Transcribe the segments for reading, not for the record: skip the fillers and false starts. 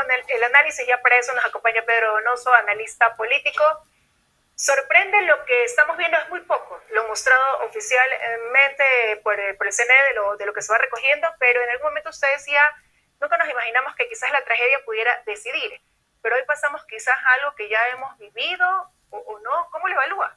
con el análisis. Ya para eso nos acompaña Pedro Donoso, analista político. Sorprende lo que estamos viendo, es muy poco lo mostrado oficialmente por el CNE de lo que se va recogiendo, pero en algún momento usted decía, nunca nos imaginamos que quizás la tragedia pudiera decidir, pero hoy pasamos quizás a algo que ya hemos vivido o no. ¿Cómo lo evalúa?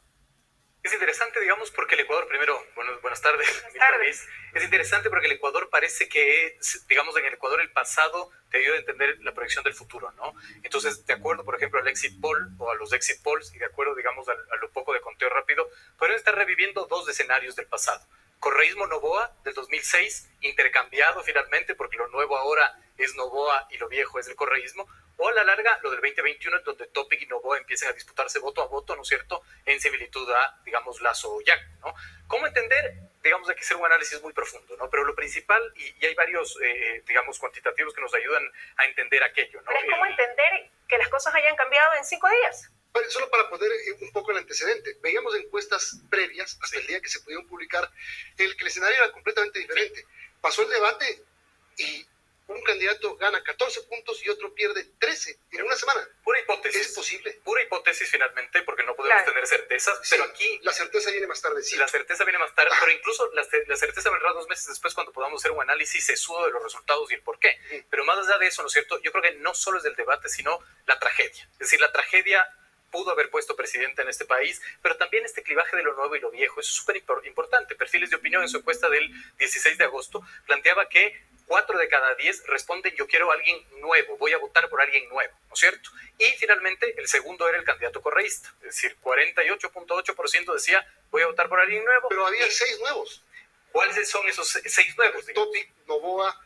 Es interesante, digamos, porque el Ecuador, primero, buenas tardes. Buenas tardes. Es interesante porque el Ecuador parece que, digamos, en el Ecuador el pasado te ayuda a entender la proyección del futuro, ¿no? Entonces, de acuerdo, por ejemplo, al exit poll o a los exit polls, y de acuerdo, digamos, a lo poco de conteo rápido, podrían estar reviviendo dos escenarios del pasado. Correísmo Noboa del 2006, intercambiado finalmente, porque lo nuevo ahora es Noboa y lo viejo es el correísmo, o a la larga lo del 2021, donde Topic y Noboa empiezan a disputarse voto a voto, ¿no es cierto?, en similitud a, digamos, Lasso o Yac, ¿no? ¿Cómo entender? Digamos, hay que hacer un análisis muy profundo, ¿no? Pero lo principal, y hay varios, digamos, cuantitativos que nos ayudan a entender aquello, ¿no? Pero es como entender que las cosas hayan cambiado en 5 días. Bueno, solo para poner un poco el antecedente, veíamos encuestas previas hasta el día que se pudieron publicar, que el escenario era completamente diferente. Pasó el debate y un candidato gana 14 puntos y otro pierde 13 en una semana. Pura hipótesis. ¿Es posible? Pura hipótesis finalmente, porque no podemos tener certezas, Sí, pero aquí... la certeza viene más tarde, sí. La certeza viene más tarde, pero incluso la certeza vendrá 2 meses después cuando podamos hacer un análisis sesudo de los resultados y el por qué. Pero más allá de eso, ¿no es cierto? Yo creo que no solo es del debate, sino la tragedia. Es decir, la tragedia pudo haber puesto presidente en este país, pero también este clivaje de lo nuevo y lo viejo, eso es súper importante. Perfiles de Opinión en su encuesta del 16 de agosto planteaba que 4 de cada 10 responden yo quiero a alguien nuevo, voy a votar por alguien nuevo, ¿no es cierto? Y finalmente el segundo era el candidato correísta, es decir, 48.8% decía voy a votar por alguien nuevo. Pero había 6 nuevos. ¿Cuáles son esos 6 nuevos? Topic, Noboa,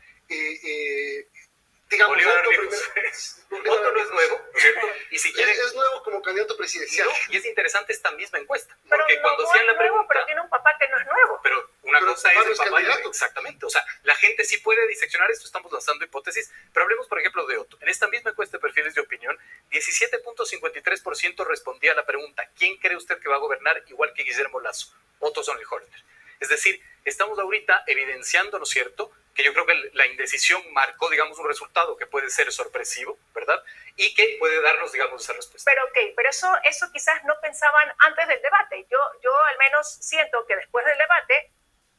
digamos, Bolívar Otto no es nuevo, ¿no es cierto? Y si quieren, es nuevo como candidato presidencial. No, y es interesante esta misma encuesta, Pero porque cuando no hacían la nuevo, pregunta... pero tiene un papá que no es nuevo. Pero una cosa es el papá, candidato. exactamente, o sea, la gente sí puede diseccionar esto, estamos lanzando hipótesis, pero hablemos, por ejemplo, de Otto. En esta misma encuesta de Perfiles de Opinión, 17.53% respondía a la pregunta, ¿quién cree usted que va a gobernar igual que Guillermo Lasso? Otto Sonnenhorner. Es decir, estamos ahorita evidenciando, ¿no es cierto?, que yo creo que la indecisión marcó, digamos, un resultado que puede ser sorpresivo, ¿verdad? Y que puede darnos, digamos, esa respuesta. Pero pero eso quizás no pensaban antes del debate. Yo al menos siento que después del debate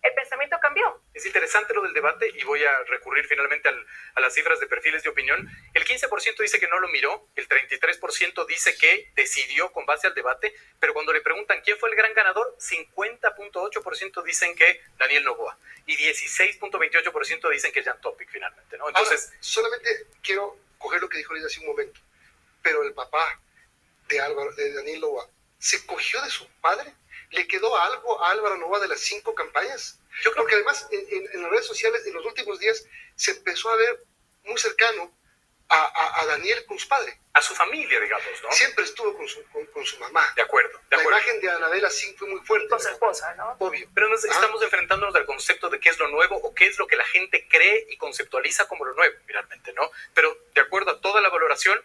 el pensamiento cambió. Es interesante lo del debate y voy a recurrir finalmente a las cifras de Perfiles de Opinión. El 15% dice que no lo miró, el 33% dice que decidió con base al debate, pero cuando le preguntan quién fue el gran ganador, 50.8% dicen que Daniel Noboa y 16.28% dicen que Jan Topic finalmente, ¿no? Entonces, ahora, solamente quiero coger lo que dijo Lidia hace un momento, pero el papá de Daniel Noboa se cogió de su padre. ¿Le quedó algo a Álvaro Noboa de las 5 campañas? Yo creo que además en las redes sociales en los últimos días se empezó a ver muy cercano a Daniel con su padre. A su familia, digamos, ¿no? Siempre estuvo con su mamá. De acuerdo. La imagen de Anabela sí fue muy fuerte. Con su esposa, ¿no? Obvio. Pero estamos enfrentándonos al concepto de qué es lo nuevo o qué es lo que la gente cree y conceptualiza como lo nuevo, finalmente, ¿no? Pero de acuerdo a toda la valoración,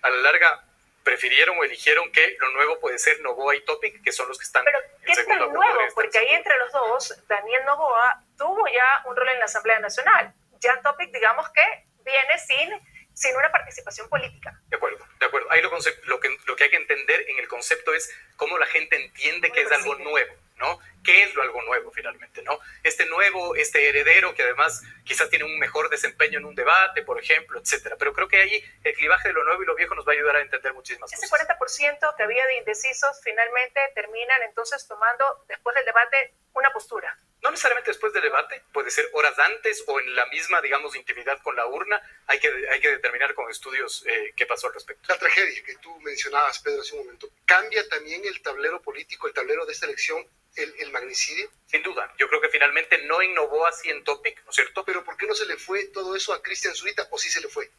a la larga prefirieron o eligieron que lo nuevo puede ser Noboa y Topic, que son los que están Pero en ¿qué es segundo lo nuevo? Porque ahí segundo. entre los dos, Daniel Noboa tuvo ya un rol en la Asamblea Nacional. Jan Topic, digamos que viene sin una participación política. De acuerdo. Ahí lo que hay que entender en el concepto es cómo la gente entiende que es algo nuevo, ¿no? ¿Qué es lo algo nuevo finalmente, no? Este nuevo, este heredero que además quizás tiene un mejor desempeño en un debate, por ejemplo, etcétera. Pero creo que ahí el clivaje de lo nuevo y lo viejo nos va a ayudar a entender muchísimas Ese cosas. 40% que había de indecisos finalmente terminan entonces tomando después del debate una postura. No necesariamente después del debate, puede ser horas antes o en la misma, digamos, intimidad con la urna. Hay que determinar con estudios qué pasó al respecto. La tragedia que tú mencionabas, Pedro, hace un momento, ¿cambia también el tablero político, el tablero de esta elección, el magnicidio? Sin duda. Yo creo que finalmente no innovó así en Topic, ¿no es cierto? Pero ¿por qué no se le fue todo eso a Cristian Zurita? ¿O sí se le fue?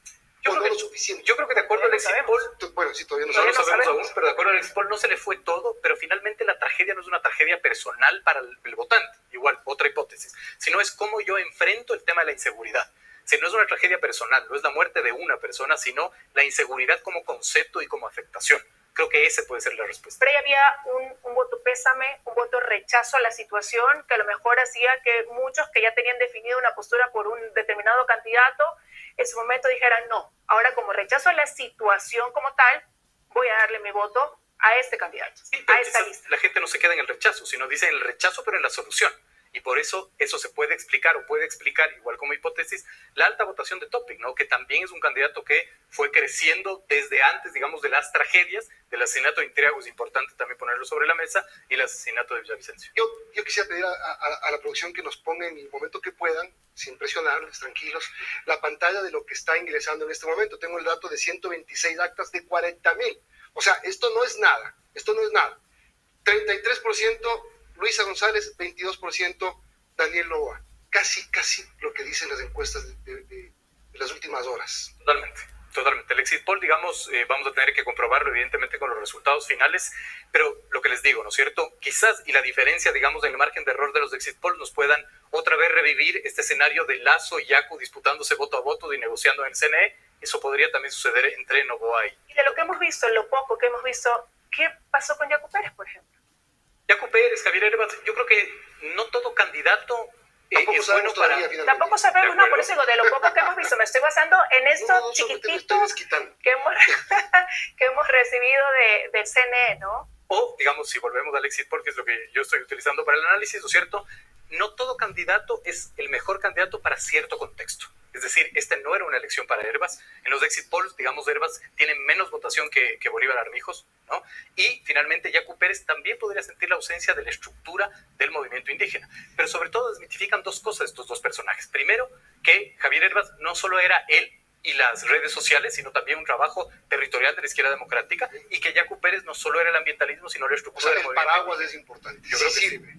Yo creo lo suficiente. Yo creo que de acuerdo al exit poll, bueno, sí, todavía no no lo sabemos. sabemos aún, pero de acuerdo al exit poll no se le fue todo, pero finalmente la tragedia no es una tragedia personal para el votante, igual, otra hipótesis, sino es cómo yo enfrento el tema de la inseguridad. Si no es una tragedia personal, no es la muerte de una persona, sino la inseguridad como concepto y como afectación. Creo que ese puede ser la respuesta. Pero ahí había un voto pésame, un voto rechazo a la situación, que a lo mejor hacía que muchos que ya tenían definida una postura por un determinado candidato en su momento dijeran no, ahora como rechazo a la situación como tal, voy a darle mi voto a este candidato, sí, a esta lista. La gente no se queda en el rechazo, sino dice en el rechazo, pero en la solución. Y por eso se puede explicar, o puede explicar, igual como hipótesis, la alta votación de Topic, ¿no? Que también es un candidato que fue creciendo desde antes, digamos, de las tragedias. Del asesinato de Intriago es importante también ponerlo sobre la mesa, y el asesinato de Villavicencio. Yo quisiera pedir a la producción que nos ponga en el momento que puedan, sin presionarles, tranquilos, la pantalla de lo que está ingresando en este momento. Tengo el dato de 126 actas de 40,000. O sea, esto no es nada, 33% Luisa González, 22% Daniel Noboa. Casi lo que dicen las encuestas de las últimas horas. Totalmente. El exit poll, digamos, vamos a tener que comprobarlo evidentemente con los resultados finales, pero lo que les digo, ¿no es cierto? Quizás, y la diferencia, digamos, en el margen de error de los exit poll nos puedan otra vez revivir este escenario de Lasso y Yacu disputándose voto a voto y negociando en el CNE. Eso podría también suceder entre Noboa y de lo que hemos visto, lo poco que hemos visto, ¿qué pasó con Yacu Pérez, por ejemplo? Yacu Pérez, Javier Herbas, yo creo que no todo candidato es bueno para... Tampoco sabemos, no, por eso digo, de lo poco que hemos visto, me estoy basando en estos chiquititos que hemos recibido del CNE, ¿no? O, digamos, si volvemos al exit poll, que es lo que yo estoy utilizando para el análisis, ¿no es cierto? No todo candidato es el mejor candidato para cierto contexto. Es decir, no era una elección para Herbas. En los exit polls, digamos, Herbas tiene menos votación que Bolívar Armijos, ¿no? Y finalmente, Yacu Pérez también podría sentir la ausencia de la estructura del movimiento indígena. Pero sobre todo desmitifican dos cosas estos dos personajes. Primero, que Javier Herbas no solo era él y las redes sociales, sino también un trabajo territorial de la izquierda democrática, y que Yacu Pérez no solo era el ambientalismo, sino la estructura del movimiento. El paraguas es importante.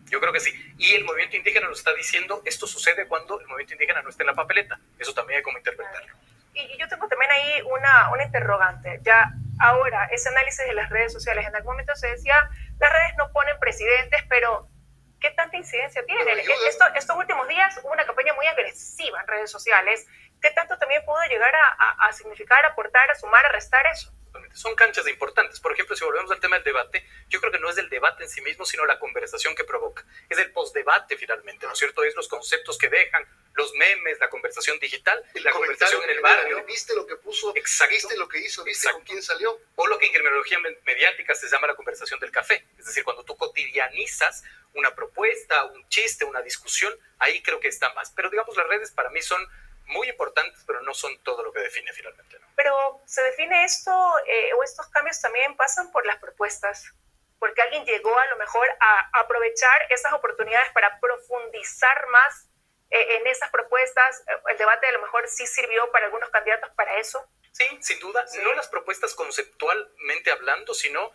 Yo creo que sí. Y el movimiento indígena nos está diciendo, esto sucede cuando el movimiento indígena no está en la papeleta. Eso también hay como interpretarlo. Y yo tengo también ahí una interrogante. Ya ahora, ese análisis de las redes sociales, en algún momento se decía, las redes no ponen presidentes, pero ¿qué tanta incidencia tienen? Estos últimos días hubo una campaña muy agresiva en redes sociales. ¿Qué tanto también pudo llegar a significar, aportar, a sumar, a restar eso? Son canchas importantes. Por ejemplo, si volvemos al tema del debate, yo creo que no es el debate en sí mismo, sino la conversación que provoca. Es el postdebate finalmente, ¿no es cierto? Es los conceptos que dejan, los memes, la conversación digital, la conversación en el barrio. ¿Viste lo que puso? Exacto. ¿Viste lo que hizo? ¿Viste con quién salió? O lo que en criminología mediática se llama la conversación del café. Es decir, cuando tú cotidianizas una propuesta, un chiste, una discusión, ahí creo que está más. Pero digamos, las redes para mí son muy importantes, pero no son todo lo que define finalmente, ¿no? Pero se define esto, o estos cambios también pasan por las propuestas, porque alguien llegó a lo mejor a aprovechar esas oportunidades para profundizar más en esas propuestas. El debate a lo mejor sí sirvió para algunos candidatos para eso. Sí, sin duda, sí. No las propuestas conceptualmente hablando, sino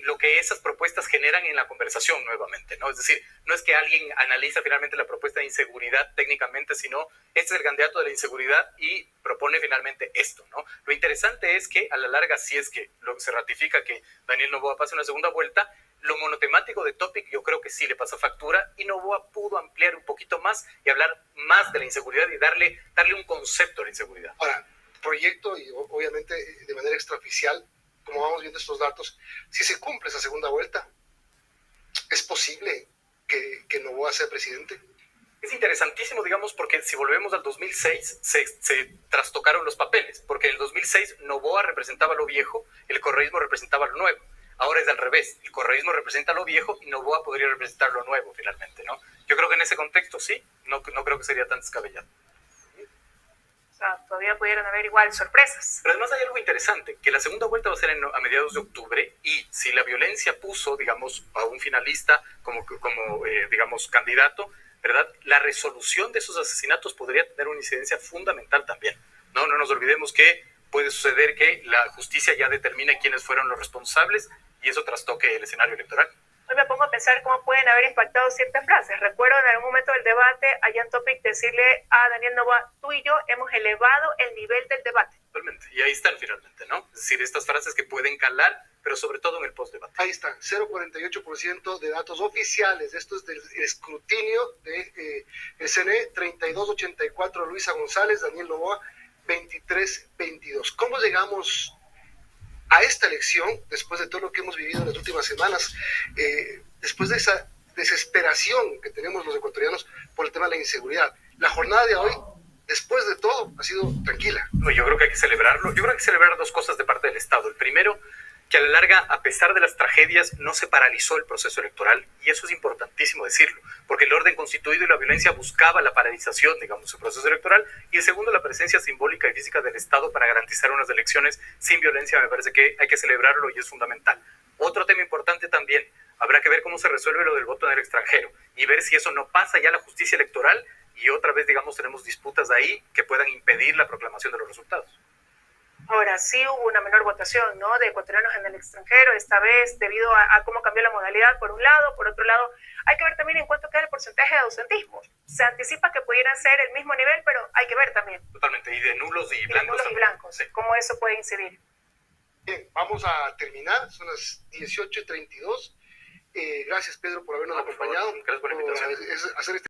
lo que esas propuestas generan en la conversación nuevamente, ¿no? Es decir, no es que alguien analiza finalmente la propuesta de inseguridad técnicamente, sino este es el candidato de la inseguridad y propone finalmente esto, ¿no? Lo interesante es que a la larga, si es que se ratifica que Daniel Noboa pase una segunda vuelta, lo monotemático de Topic yo creo que sí le pasó factura, y Noboa pudo ampliar un poquito más y hablar más de la inseguridad y darle un concepto a la inseguridad. Ahora, proyecto y obviamente de manera extraoficial, como vamos viendo estos datos, si se cumple esa segunda vuelta, ¿es posible que Noboa sea presidente? Es interesantísimo, digamos, porque si volvemos al 2006, se trastocaron los papeles, porque en el 2006 Noboa representaba lo viejo, el correísmo representaba lo nuevo. Ahora es al revés, el correísmo representa lo viejo y Noboa podría representar lo nuevo, finalmente, ¿no? Yo creo que en ese contexto sí, no creo que sería tan descabellado. O sea, todavía pudieron haber igual sorpresas. Pero además hay algo interesante, que la segunda vuelta va a ser a mediados de octubre, y si la violencia puso, digamos, a un finalista como digamos, candidato, ¿verdad? La resolución de esos asesinatos podría tener una incidencia fundamental también. No nos olvidemos que puede suceder que la justicia ya determine quiénes fueron los responsables y eso trastoque el escenario electoral. Hoy me pongo a pensar cómo pueden haber impactado ciertas frases. Recuerdo en algún momento del debate a Jan Topic decirle a Daniel Noboa, tú y yo hemos elevado el nivel del debate. Totalmente. Y ahí están finalmente, ¿no? Es decir, estas frases que pueden calar, pero sobre todo en el postdebate. Ahí está, 0,48% de datos oficiales. Esto es del escrutinio de CNE, 32,84 Luisa González, Daniel Noboa, 23,22. ¿Cómo llegamos a esta elección, después de todo lo que hemos vivido en las últimas semanas, después de esa desesperación que tenemos los ecuatorianos por el tema de la inseguridad? La jornada de hoy después de todo, ha sido tranquila. No, yo creo que hay que celebrarlo. Yo creo que hay que celebrar dos cosas de parte del Estado. El primero, que a la larga, a pesar de las tragedias, no se paralizó el proceso electoral, y eso es importantísimo decirlo, porque el orden constituido y la violencia buscaba la paralización, digamos, del proceso electoral. Y el segundo, la presencia simbólica y física del Estado para garantizar unas elecciones sin violencia. Me parece que hay que celebrarlo y es fundamental. Otro tema importante también, habrá que ver cómo se resuelve lo del voto en el extranjero y ver si eso no pasa ya a la justicia electoral y otra vez, digamos, tenemos disputas ahí que puedan impedir la proclamación de los resultados. Ahora, sí hubo una menor votación, ¿no?, de ecuatorianos en el extranjero, esta vez debido a cómo cambió la modalidad, por un lado. Por otro lado, hay que ver también en cuánto queda el porcentaje de ausentismo. Se anticipa que pudieran ser el mismo nivel, pero hay que ver también. Totalmente, y de nulos y blancos. De nulos y blancos, sí. Cómo eso puede incidir. Bien, vamos a terminar, son las 18:32. Gracias, Pedro, por habernos acompañado. Gracias por la invitación. Hacer este